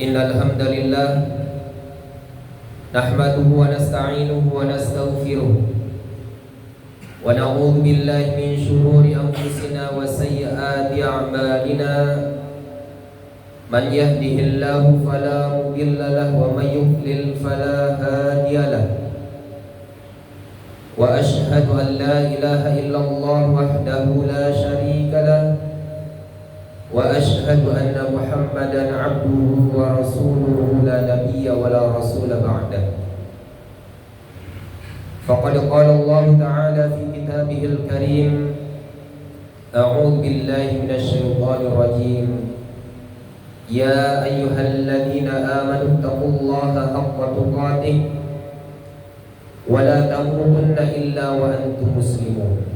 Innal hamdalillah nahmaduhu wa nasta'inuhu wa nastaghfiruh wa na'udzu billahi min shururi anfusina wa sayyiati a'malina man yahdihillahu fala mudilla lahu wa man yudlil fala hadiya lahu wa ashhadu an la ilaha illallah wahdahu la syarika lahu wa ashhadu anna Muhammadan abduhu wa rasuluhu la nabiyya wa la rasula ba'dah. Faqad qala Allah ta'ala fi kitabihil karim, a'udzu billahi minasy syaithanir rajim. Ya ayyuhalladzina amanu taqullaha haqqa tuqatih wa la tamutunna illa wa antum muslimun.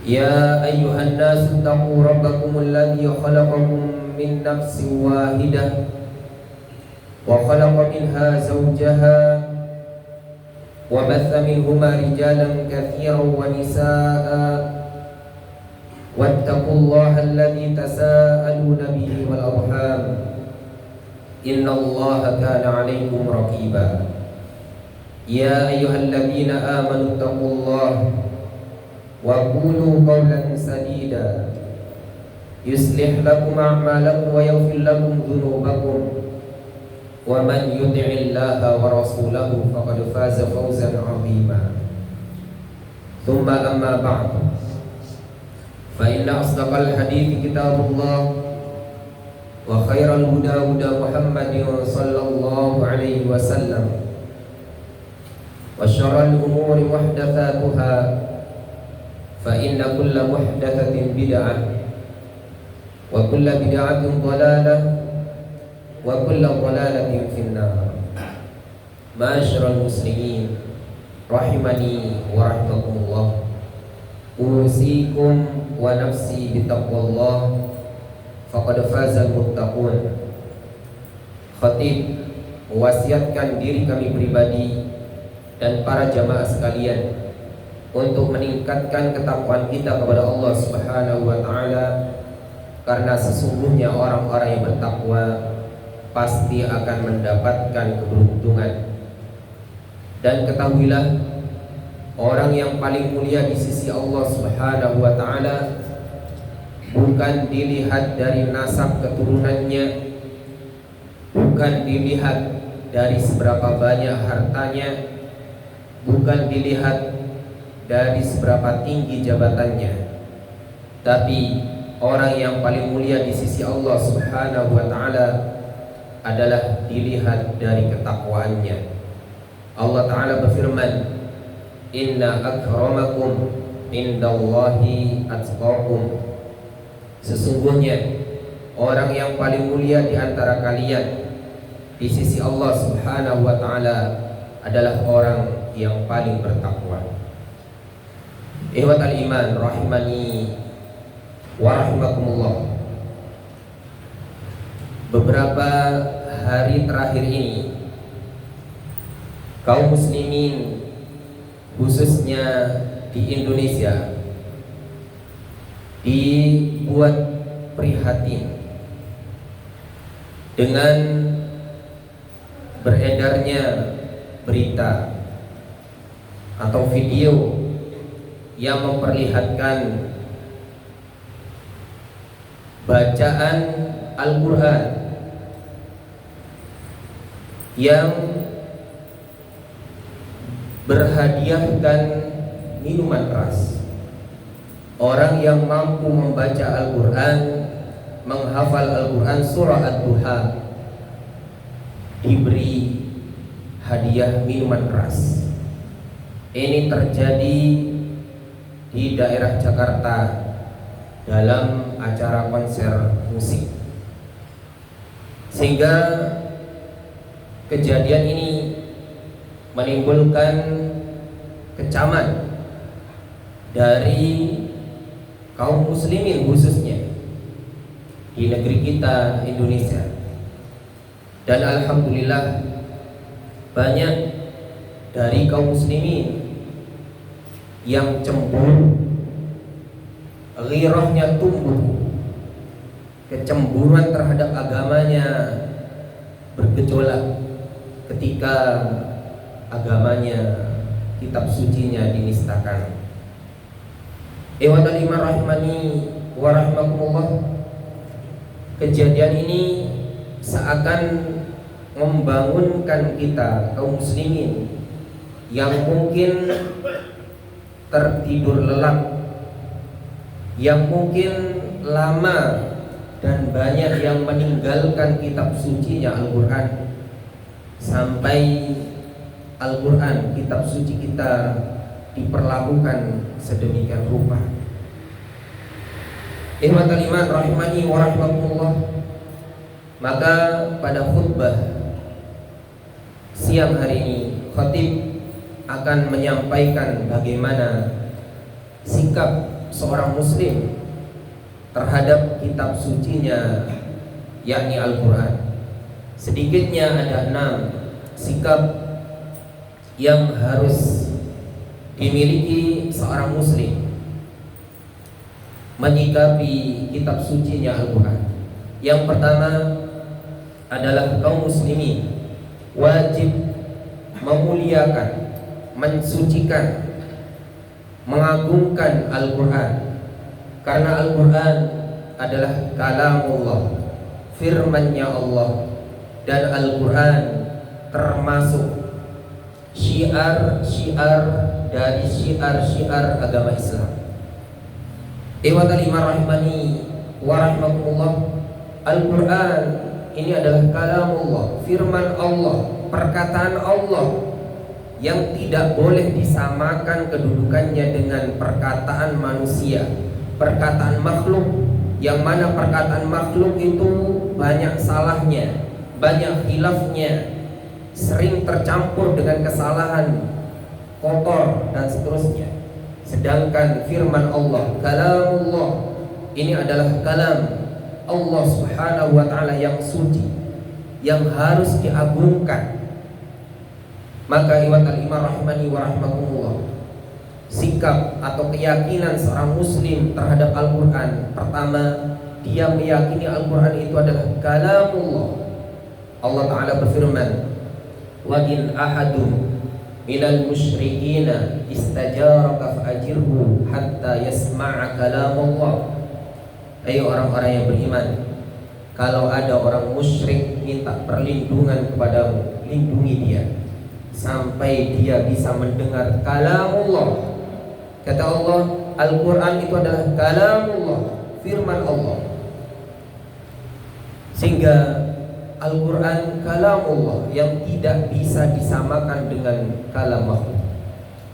Ya ayyuhan nasu taqu rabbakumul ladzi khalaqakum min nafsin wahidah wa khalaqa minha zawjaha wa batha minhuma rijalan katsiran wa nisaa'a wattaqullaha alladzi tasaaluna bihi wal arham innallaha kana 'alaykum raqiba. Ya ayyuhalladzina amanu taqullaha wa qulu qawlan sadida yuslih lakum a'malakum wa yaghfir lakum dhunubakum wa man yuti'illaha wa rasulahu faqad faza fawzan 'azima. Thumma amma ba'du, fa inna asdaqal hadithi kitabullah wa khairal huda huda Muhammadin sallallahu alaihi wasallam wa syarrul umuri muhdatsatuha fa inna kulla muhdatsatin bid'ah wa kulla bid'atin dhalalah wa kulla dhalalatin finnar. Ma'asyiral muslimin rahimani wa rahimakumullah, usikum wa nafsi bitaqwallah faqad fazal muttaqun. Khatib mewasiatkan diri kami pribadi dan para jamaah sekalian untuk meningkatkan ketakwaan kita kepada Allah Subhanahu wa taala, karena sesungguhnya orang-orang yang bertakwa pasti akan mendapatkan keberuntungan. Dan ketahuilah, orang yang paling mulia di sisi Allah Subhanahu wa taala bukan dilihat dari nasab keturunannya, bukan dilihat dari seberapa banyak hartanya, bukan dilihat dari seberapa tinggi jabatannya, tapi orang yang paling mulia di sisi Allah Subhanahu wa taala adalah dilihat dari ketakwaannya. Allah taala berfirman, inna akramakum indallahi atqakum. Sesungguhnya orang yang paling mulia di antara kalian di sisi Allah Subhanahu wa taala adalah orang yang paling bertakwa. Ihwatal iman rahimani wa rahimakumullah. Beberapa hari terakhir ini kaum muslimin khususnya di Indonesia dibuat prihatin dengan beredarnya berita atau video yang memperlihatkan bacaan Al-Quran yang berhadiahkan minuman keras. Orang yang mampu membaca Al-Quran, menghafal Al-Quran surah Ad-Duha, diberi hadiah minuman keras. Ini terjadi di daerah Jakarta dalam acara konser musik, sehingga kejadian ini menimbulkan kecaman dari kaum muslimin khususnya di negeri kita Indonesia. Dan alhamdulillah banyak dari kaum muslimin yang cemburu, ghirahnya tumbuh kecemburuan terhadap agamanya bergejolak ketika agamanya, kitab sucinya dinistakan. Ikhwatal iman rahimani wa rahimakumullah. Kejadian ini seakan membangunkan kita kaum muslimin yang mungkin tertidur lelap, yang mungkin lama dan banyak yang meninggalkan kitab sucinya Al-Quran, sampai Al-Quran, kitab suci kita, diperlakukan sedemikian rupa. Ikhwatal iman rahimani wa rahimakumullah. Maka pada khutbah siang hari ini, khatib akan menyampaikan bagaimana sikap seorang muslim terhadap kitab sucinya, yakni Al-Quran. Sedikitnya ada 6 sikap yang harus dimiliki seorang muslim menyikapi kitab sucinya Al-Quran. Yang pertama adalah kaum muslimin wajib memuliakan, mensucikan, mengagungkan Al-Quran, karena Al-Quran adalah kalamullah, firman-Nya Allah, dan Al-Quran termasuk syiar-syiar dari syiar-syiar agama Islam. Ikhwatal iman rahimani wa rahimakumullah. Al-Quran ini adalah kalamullah, firman Allah, perkataan Allah yang tidak boleh disamakan kedudukannya dengan perkataan manusia, perkataan makhluk, yang mana perkataan makhluk itu banyak salahnya, banyak khilafnya, sering tercampur dengan kesalahan, kotor dan seterusnya. Sedangkan firman Allah, kalamullah, ini adalah kalam Allah subhanahu wa ta'ala yang suci, yang harus diagungkan. Maka ikhwatal iman rahimani wa rahimakumullah, sikap atau keyakinan seorang muslim terhadap Al-Quran, pertama, dia meyakini Al-Quran itu adalah kalamullah. Allah Ta'ala berfirman, wa in ahadun minal musyrikina istajaraka fa'ajirhu hatta yasma'a kalamullah. Ayo orang-orang yang beriman, kalau ada orang musyrik minta perlindungan kepadamu, lindungi dia sampai dia bisa mendengar kalamullah. Kata Allah, Al-Quran itu adalah kalamullah, firman Allah. Sehingga Al-Quran kalamullah yang tidak bisa disamakan dengan kalam makhluk.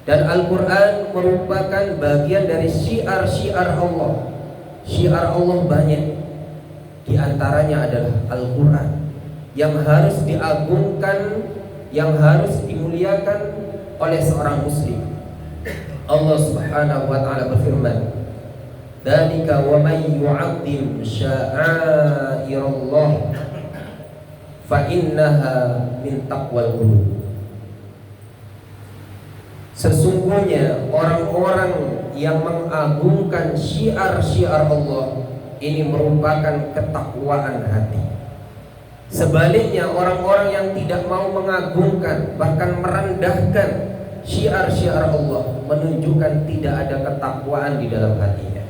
Dan Al-Quran merupakan bagian dari syiar-syiar Allah. Syiar Allah banyak, di antaranya adalah Al-Quran yang harus diagungkan, yang harus dimuliakan oleh seorang muslim. Allah Subhanahu wa ta'ala berfirman, "Dzalika wa may yu'azzim sya'airallah fa innaha min taqwal qulub." Sesungguhnya orang-orang yang mengagungkan syiar-syiar Allah ini merupakan ketakwaan hati. Sebaliknya orang-orang yang tidak mau mengagungkan, bahkan merendahkan syiar-syiar Allah, menunjukkan tidak ada ketakwaan di dalam hatinya.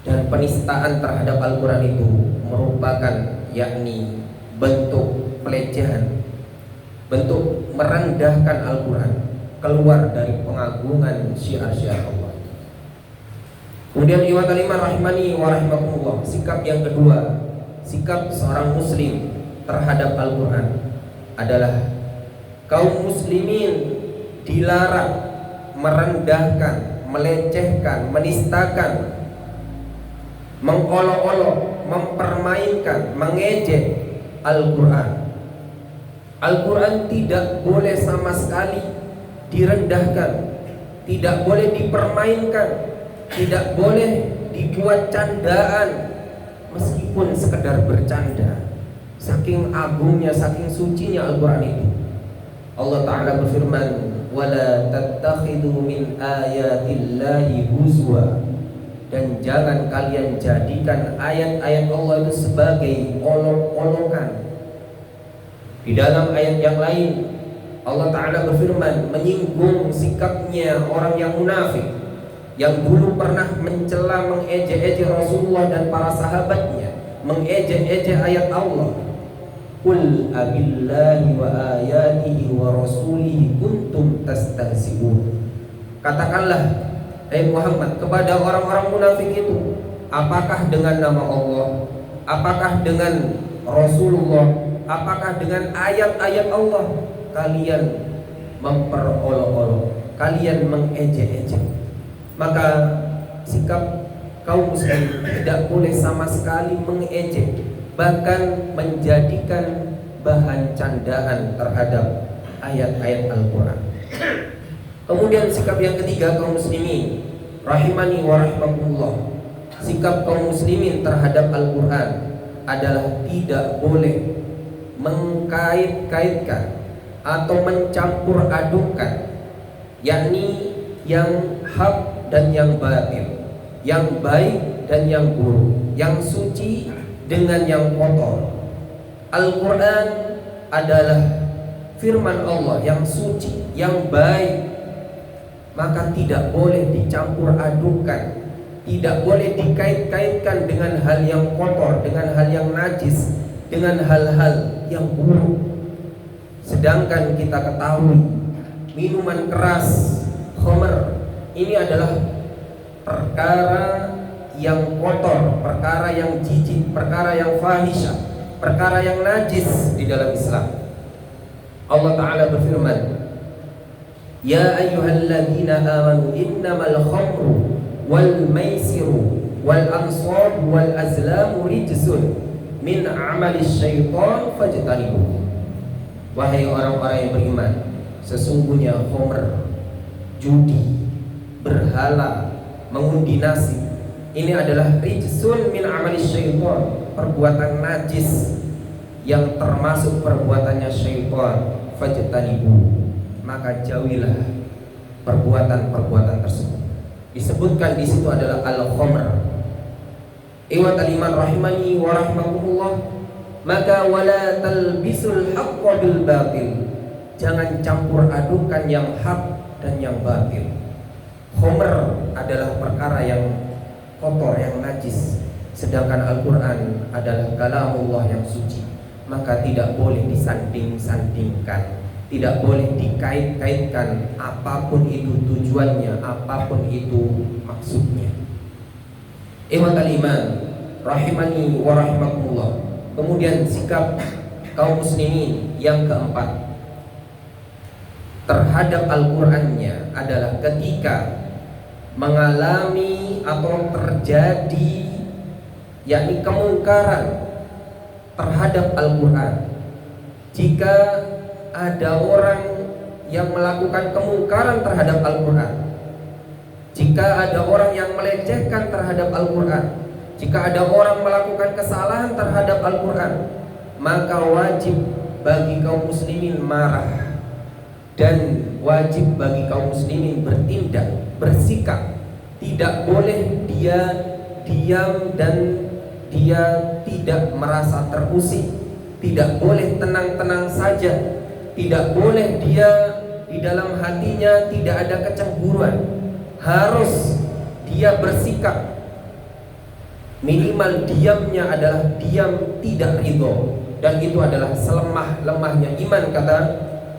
Dan penistaan terhadap Al-Quran itu merupakan yakni bentuk pelecehan, bentuk merendahkan Al-Quran, keluar dari pengagungan syiar-syiar Allah. Kemudian ikhwatal iman rahimani wa rahimakumullah, sikap yang kedua, sikap seorang muslim terhadap Al-Quran adalah kaum muslimin dilarang merendahkan, melecehkan, menistakan, mengolok-olok, mempermainkan, mengejek Al-Quran. Al-Quran tidak boleh sama sekali direndahkan, tidak boleh dipermainkan, tidak boleh dibuat candaan, meskipun sekedar bercanda. Saking agungnya, saking sucinya Al-Quran itu. Allah Ta'ala berfirman, "Wala tattakhidhu min ayatillahi huzwa dan jangan kalian jadikan ayat-ayat Allah itu sebagai olok-olokan. Di dalam ayat yang lain Allah Ta'ala berfirman menyinggung sikapnya orang yang munafik, yang dulu pernah mencela, mengejek-ejek Rasulullah dan para sahabatnya, mengejek-ejek ayat Allah. Qul abillahi wa ayatihi wa rasulihi kuntum tastahzi'un. Katakanlah, hai Muhammad, kepada orang-orang munafik itu, apakah dengan nama Allah, apakah dengan Rasulullah, apakah dengan ayat-ayat Allah kalian memperolok-olok, kalian mengejek-ejek? Maka sikap kaum muslimin tidak boleh sama sekali mengejek, bahkan menjadikan bahan candaan terhadap ayat-ayat Al-Quran. Kemudian sikap yang ketiga kaum muslimin rahimani wa rahimakumullah, sikap kaum muslimin terhadap Al-Quran adalah tidak boleh mengkait-kaitkan atau mencampur adukan, yakni yang hak dan yang batil, yang baik dan yang buruk, yang suci dengan yang kotor. Al-Quran adalah firman Allah yang suci, yang baik, maka tidak boleh dicampur adukan, tidak boleh dikait-kaitkan dengan hal yang kotor, dengan hal yang najis, dengan hal-hal yang buruk. Sedangkan kita ketahui minuman keras, khamr, ini adalah perkara yang kotor, perkara yang jijik, perkara yang fahisyah, perkara yang najis di dalam Islam. Allah Ta'ala berfirman, ya ayyuhalladzina amanu innamal khamru wal maisiru wal ansab wal azlamu rijsun min amalis syaitan fajtanibuh. Wahai orang-orang yang beriman, sesungguhnya khamr, judi, berhala, mengundi nasib, ini adalah rijsun min amalis syaitan, perbuatan najis yang termasuk perbuatannya syaitan. Fajtanibuh, maka jauhilah perbuatan-perbuatan tersebut. Disebutkan di situ adalah al-khamr. Ikhwatal iman rahimani wa rahimakumullah, maka wala talbisul haqqa bil batil, jangan campur adukan yang hak dan yang batil. Khamr adalah perkara yang kotor, yang najis, sedangkan Al-Quran adalah kalamullah yang suci. Maka tidak boleh disanding-sandingkan, tidak boleh dikait-kaitkan, apapun itu tujuannya, apapun itu maksudnya. Ikhwatal iman rahimani wa rahimakumullah. Kemudian sikap kaum muslimin yang keempat terhadap Al-Qurannya adalah ketika mengalami atau terjadi, yakni kemungkaran terhadap Al-Quran. Jika ada orang yang melakukan kemungkaran terhadap Al-Quran, jika ada orang yang melecehkan terhadap Al-Quran, jika ada orang melakukan kesalahan terhadap Al-Quran, maka wajib bagi kaum muslimin marah, dan wajib bagi kaum muslimin bertindak, bersikap. Tidak boleh dia diam dan dia tidak merasa terusik, tidak boleh tenang-tenang saja, tidak boleh dia di dalam hatinya tidak ada kecemburuan. Harus dia bersikap, minimal diamnya adalah diam tidak ridho, dan itu adalah selemah-lemahnya iman, kata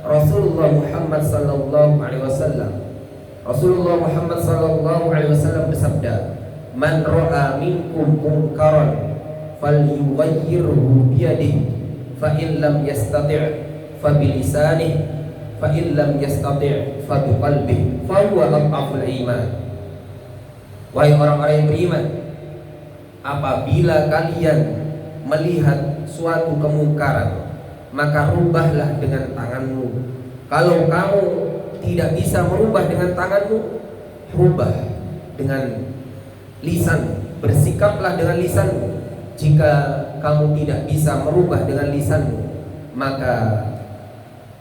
Rasulullah Muhammad sallallahu alaihi wasallam. Rasulullah Muhammad sallallahu alaihi wasallam bersabda, man ra'a minkum munkaran falyughayyirhu biyadihi, fa in lam yastati' fa bilisanihi, fa in lam yastati' fa biqalbihi, fa huwa adhaful iman. Wahai orang-orang yang beriman, apabila kalian melihat suatu kemungkaran, maka rubahlah dengan tanganmu. Kalau kamu tidak bisa merubah dengan tanganmu, rubah dengan lisan, bersikaplah dengan lisanmu. Jika kamu tidak bisa merubah dengan lisanmu, maka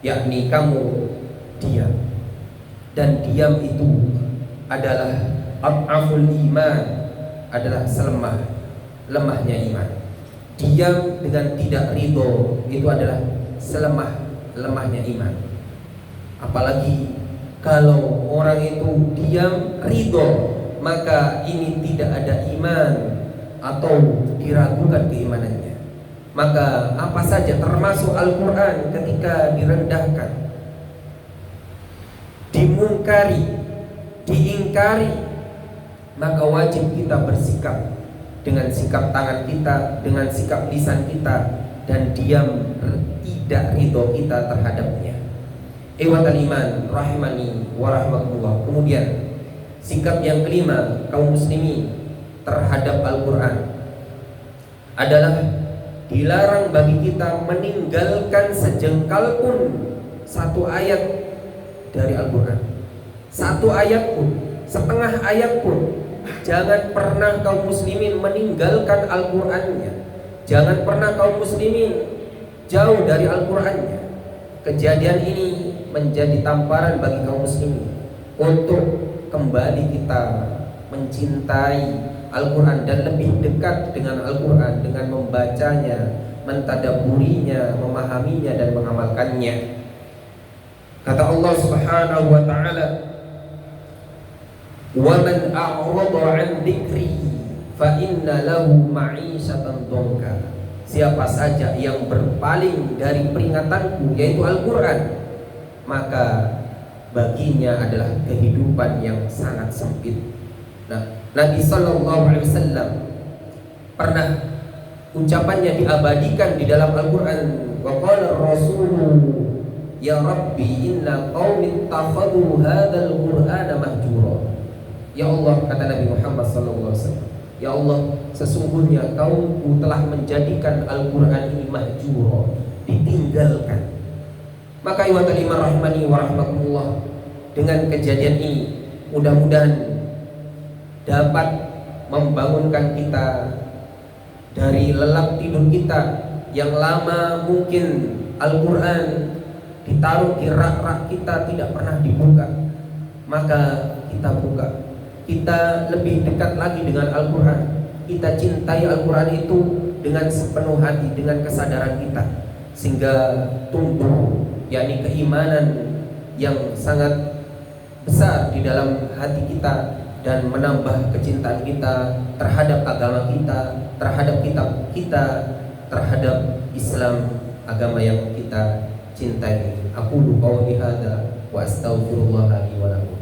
yakni kamu diam. Dan diam itu adalah ad'aful iman, adalah lemahnya iman. Diam dengan tidak ridho itu adalah lemahnya iman. Apalagi kalau orang itu diam ridho, maka ini tidak ada iman atau diragukan keimanannya. Maka apa saja termasuk Al-Quran ketika direndahkan, dimungkari, diingkari, maka wajib kita bersikap dengan sikap tangan kita, dengan sikap lisan kita, dan diam tidak ridho kita terhadapnya. Ikhwatal iman rahimani wa rahmatullah. Kemudian sikap yang kelima kaum muslimin terhadap Al-Quran adalah dilarang bagi kita meninggalkan sejengkal pun satu ayat dari Al-Quran. Satu ayat pun, setengah ayat pun, jangan pernah kaum muslimin meninggalkan Al-Qur'annya. Jangan pernah kaum muslimin jauh dari Al-Qur'annya. Kejadian ini menjadi tamparan bagi kaum muslimin untuk kembali kita mencintai Al-Qur'an dan lebih dekat dengan Al-Qur'an dengan membacanya, mentadabburinya, memahaminya dan mengamalkannya. Kata Allah Subhanahu wa taala, "Wa man a'rada 'an dzikri fa inna lahu ma'isyatan dhanka." Siapa saja yang berpaling dari peringatanku, yaitu Al-Qur'an, maka baginya adalah kehidupan yang sangat sempit. Nah, Nabi sallallahu alaihi wasallam pernah ucapannya diabadikan di dalam Al-Qur'an, wa qala ar-rasul ya rabbi inna qaumi ittakhadhu hadzal qur'ana mahjura. Ya Allah, kata Nabi Muhammad sallallahu alaihi wasallam, ya Allah, sesungguhnya kaumku telah menjadikan Al-Qur'an ini mahjura, ditinggalkan. Maka ikhwatal iman rahimani wa rahmatullah, dengan kejadian ini mudah-mudahan dapat membangunkan kita dari lelap tidur kita yang lama. Mungkin Al-Qur'an ditaruh di rak-rak kita tidak pernah dibuka, maka kita buka. Kita lebih dekat lagi dengan Al-Qur'an. Kita cintai Al-Qur'an itu dengan sepenuh hati, dengan kesadaran kita, sehingga tumbuh yakni keimanan yang sangat besar di dalam hati kita dan menambah kecintaan kita terhadap agama kita, terhadap kitab kita, terhadap Islam, agama yang kita cintai. Aqulu qawli hadza wa astaghfirullah li wa lakum.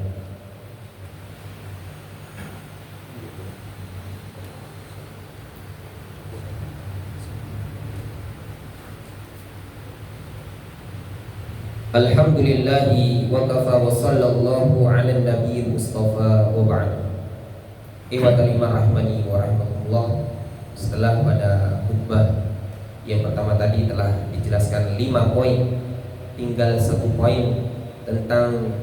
Alhamdulillahi wa kafa wa sallallahu ala nabiyil mustafa wa ba'd. Ikhwatal iman rahmani wa rahmatullah. Setelah pada khutbah yang pertama tadi telah dijelaskan 5 poin, tinggal 1 poin tentang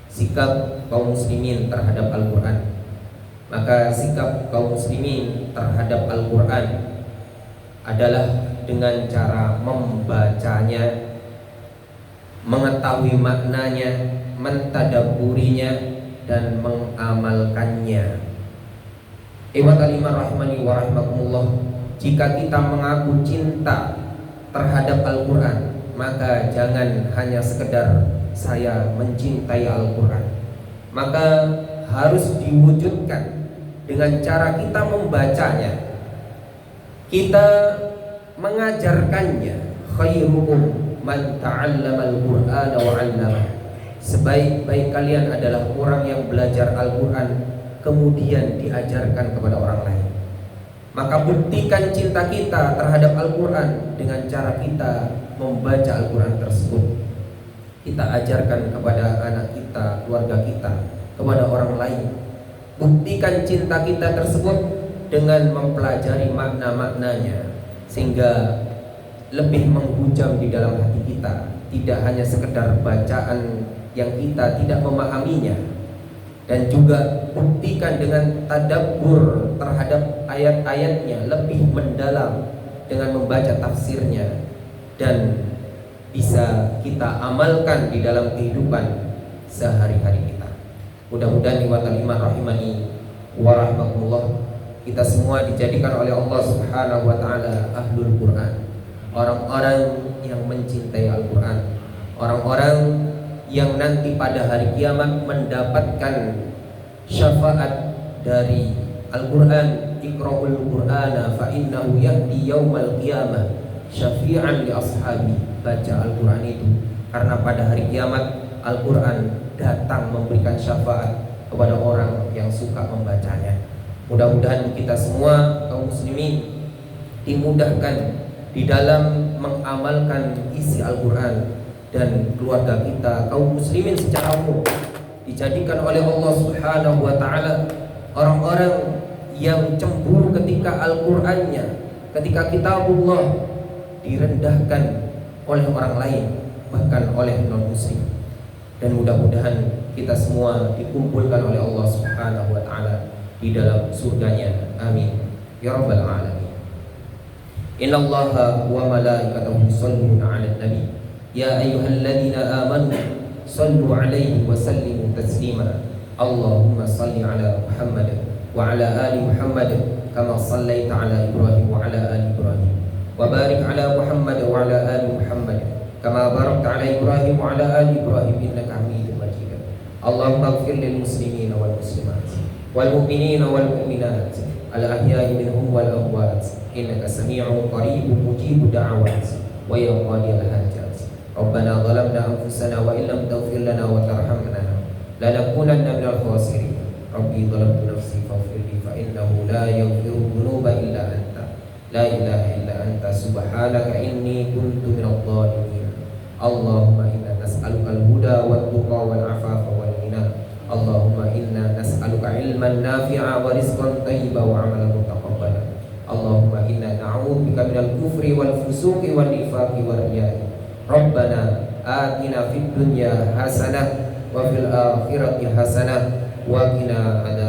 sikap kaum muslimin terhadap Al-Qur'an. Maka sikap kaum muslimin terhadap Al-Qur'an adalah dengan cara membacanya, mengetahui maknanya, mentadabburinya dan mengamalkannya. Ikhwatal iman rahimani wa rahmatullah, jika kita mengaku cinta terhadap Al-Qur'an, maka jangan hanya sekedar saya mencintai Al-Qur'an, maka harus diwujudkan dengan cara kita membacanya, kita mengajarkannya. Khairukum man ta'allama al-Qur'ana wa 'allama. Sebaik-baik kalian adalah orang yang belajar Al-Qur'an kemudian diajarkan kepada orang lain. Maka buktikan cinta kita terhadap Al-Qur'an dengan cara kita membaca Al-Qur'an tersebut. Kita ajarkan kepada anak kita, keluarga kita, kepada orang lain. Buktikan cinta kita tersebut dengan mempelajari makna-maknanya, sehingga lebih menghujam di dalam hati kita, tidak hanya sekedar bacaan yang kita tidak memahaminya. Dan juga buktikan dengan tadabbur terhadap ayat-ayatnya, lebih mendalam dengan membaca tafsirnya, dan bisa kita amalkan di dalam kehidupan sehari-hari kita. Mudah-mudahan ikhwatal iman rahimani wa rahmatullah, kita semua dijadikan oleh Allah Subhanahu wa taala ahlul Quran, orang-orang yang mencintai Al-Quran, orang-orang yang nanti pada hari kiamat mendapatkan syafaat dari Al-Quran. Iqra'ul Qur'ana fa innahu yahdi yaumal qiyamah syafi'an li ashabi. Baca Al-Quran itu karena pada hari kiamat Al-Quran datang memberikan syafaat kepada orang yang suka membacanya. Mudah-mudahan kita semua kaum muslimin dimudahkan di dalam mengamalkan isi Al-Quran, dan keluarga kita kaum muslimin secara umum dijadikan oleh Allah Subhanahu wa taala orang-orang yang cemburu ketika Al-Qur'annya, ketika kitabullah direndahkan oleh orang lain, bahkan oleh non-muslim. Dan mudah-mudahan kita semua dikumpulkan oleh Allah Subhanahu wa taala di dalam surganya. Amin ya rabbal alamin. Innallaha wa malaikatahu yusholluna 'alan nabi ya ayyuhalladzina amanu shallu 'alaihi wa sallimu taslima. Allahumma shalli 'ala Muhammad wa 'ala ali Muhammad kama shallaita 'ala Ibrahim wa 'ala ali Ibrahim wa barik 'ala Muhammad wa 'ala ali Muhammad kama barakta 'ala Ibrahim wa 'ala ali Ibrahim innaka Hamidum Majid. Allahumma ighfir lil muslimina wal muslimat wal mu'minina wal mu'minat al ahya'i minhum wal amwat innaka sami'un qaribun mujibud da'awat wa ya qadiyal hajat. Rabbana zalamna anfusana wa illam taghfir lana wa tarhamna lanakunanna minal khasirin. Rabbi zalamtu nafsi faghfir li fa innahu la yaghfiru dhunuba illa anta la ilaha illa anta subhanaka inni kuntu minadh dhalimin. Allahumma inna nas'aluka al-huda wat tuqa wal afafa wal ghina. Allahumma inna nas'aluka ilman nafi'a wa rizqan thayyiban wa 'amalan mutaqabbalan. Allahumma inna na'udzubika minal kufri wal fusuqi wan nifaqi war riya'i. Rabbana atina fid dunya hasanah wa fil akhirati hasanah wa qina adzabannar.